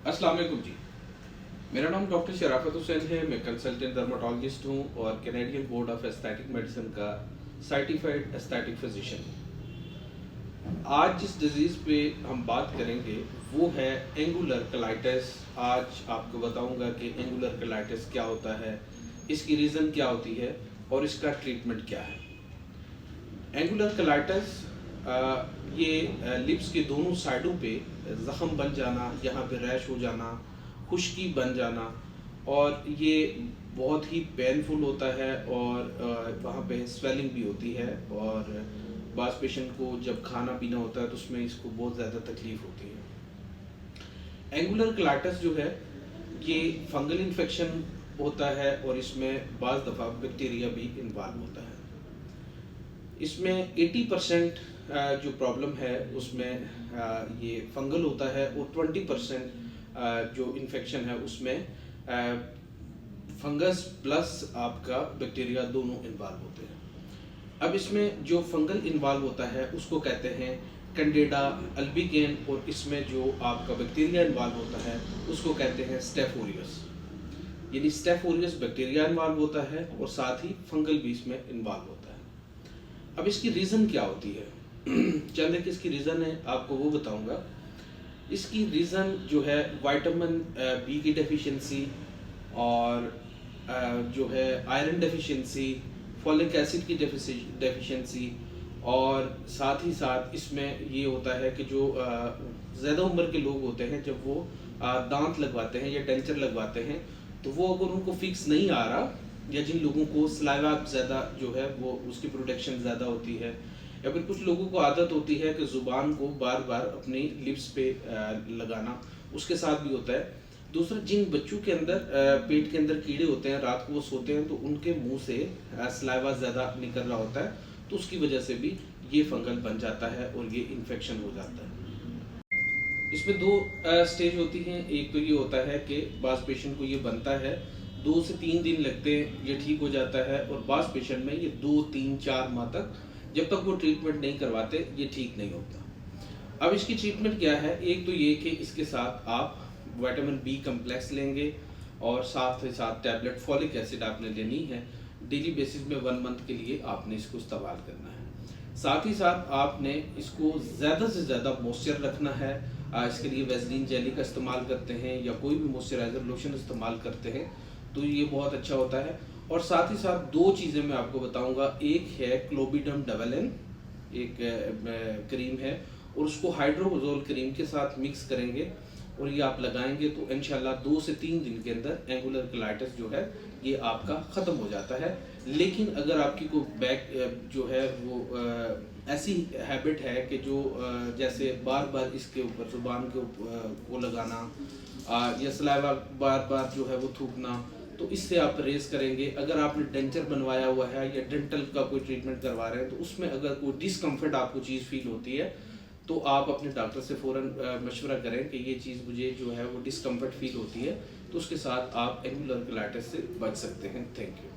अस्सलाम वालेकुम जी। मेरा नाम डॉक्टर शराफत हुसैन है। मैं कंसल्टेंट डर्माटोलॉजिस्ट हूँ और Canadian board of aesthetic medicine का सर्टिफाइड एस्थेटिक फिजिशियन हूँ। आज जिस डिजीज़ पे हम बात करेंगे वो है एंगुलर कोलाइटिस। आज आपको बताऊंगा कि एंगुलर कोलाइटिस क्या होता है, इसकी रीज़न क्या होती है और इसका ट्रीटमेंट क्या है। एंगुलर कोलाइटिस ये लिप्स के दोनों साइडों पे ज़ख़म बन जाना, यहाँ पे रैश हो जाना, खुश्की बन जाना, और ये बहुत ही पेनफुल होता है और वहाँ पे स्वेलिंग भी होती है। और बास पेशेंट को जब खाना पीना होता है तो उसमें इसको बहुत ज़्यादा तकलीफ़ होती है। एंगुलर कोलाइटिस जो है ये फंगल इन्फेक्शन होता है और इसमें बाज़ दफ़ा बैक्टीरिया भी इन्वॉल्व होता है। इसमें 80% जो प्रॉब्लम है उसमें ये फंगल होता है और 20% जो इन्फेक्शन है उसमें फंगस प्लस आपका बैक्टीरिया दोनों इन्वॉल्व होते हैं। अब इसमें जो फंगल इन्वॉल्व होता है उसको कहते हैं कैंडिडा अल्बिगेन, और इसमें जो आपका बैक्टीरिया इन्वॉल्व होता है उसको कहते हैं स्टेफोरियस। यानी स्टेफोरियस बैक्टीरिया इन्वॉल्व होता है और साथ ही फंगल भी इसमें इन्वॉल्व होता है। अब इसकी रीज़न क्या होती है? चंद एक इसकी रीज़न है, आपको वो बताऊंगा। इसकी रीज़न जो है विटामिन बी की डेफिशिएंसी और जो है आयरन डेफिशिएंसी, फॉलिक एसिड की डेफिशिएंसी, और साथ ही साथ इसमें ये होता है कि जो ज़्यादा उम्र के लोग होते हैं जब वो दांत लगवाते हैं या डेंचर लगवाते हैं तो वो अगर उनको फिक्स नहीं आ रहा, या जिन लोगों को सलाइवा ज़्यादा जो है वो उसकी प्रोडक्शन ज़्यादा होती है, या फिर कुछ लोगों को आदत होती है कि ज़ुबान को बार बार अपनी लिप्स पे लगाना, उसके साथ भी होता है। दूसरा, जिन बच्चों के अंदर पेट के अंदर कीड़े होते हैं, रात को वो सोते हैं तो उनके मुंह से सलाइवा ज़्यादा निकल रहा होता है, तो उसकी वजह से भी ये फंगल बन जाता है और ये इन्फेक्शन हो जाता है। इसमें दो स्टेज होती हैं। एक तो ये होता है कि बास पेशेंट को ये बनता है, 2 से 3 दिन लगते हैं, ये ठीक हो जाता है, और बास पेशेंट में ये 2, 3, 4 माह तक जब तक वो ट्रीटमेंट नहीं करवाते ये ठीक नहीं होता। अब इसकी ट्रीटमेंट क्या है? एक तो ये कि इसके साथ आप विटामिन बी कम्प्लेक्स लेंगे और साथ ही साथ टैबलेट फॉलिक एसिड आपने लेनी है। डेली बेसिस में 1 मंथ के लिए आपने इसको इस्तेमाल करना है। साथ ही साथ आपने इसको ज़्यादा से ज़्यादा मॉइस्चर रखना है। इसके लिए वैसलीन जेली का इस्तेमाल करते हैं या कोई भी मॉइस्चराइज़र लोशन इस्तेमाल करते हैं तो ये बहुत अच्छा होता है। और साथ ही साथ 2 चीज़ें मैं आपको बताऊंगा। एक है क्लोबिडम डबल-एन, एक क्रीम है, और उसको हाइड्रोजोल क्रीम के साथ मिक्स करेंगे और ये आप लगाएंगे तो इंशाल्लाह 2 से 3 दिन के अंदर एंगुलर कोलाइटिस जो है ये आपका ख़त्म हो जाता है। लेकिन अगर आपकी कोई बैक जो है वो ऐसी हैबिट है कि जो जैसे बार बार इसके ऊपर ज़ुबान के ऊपर वो लगाना या सलाइवा बार बार जो है वो थूकना, तो इससे आप परहेज करेंगे। अगर आपने डेंचर बनवाया हुआ है या डेंटल का कोई ट्रीटमेंट करवा रहे हैं तो उसमें अगर कोई डिस्कम्फर्ट आपको चीज़ फील होती है तो आप अपने डॉक्टर से फ़ौरन मशवरा करें कि ये चीज़ मुझे जो है वो डिस्कम्फर्ट फील होती है, तो उसके साथ आप एंगुलर कोलाइटिस से बच सकते हैं। Thank you.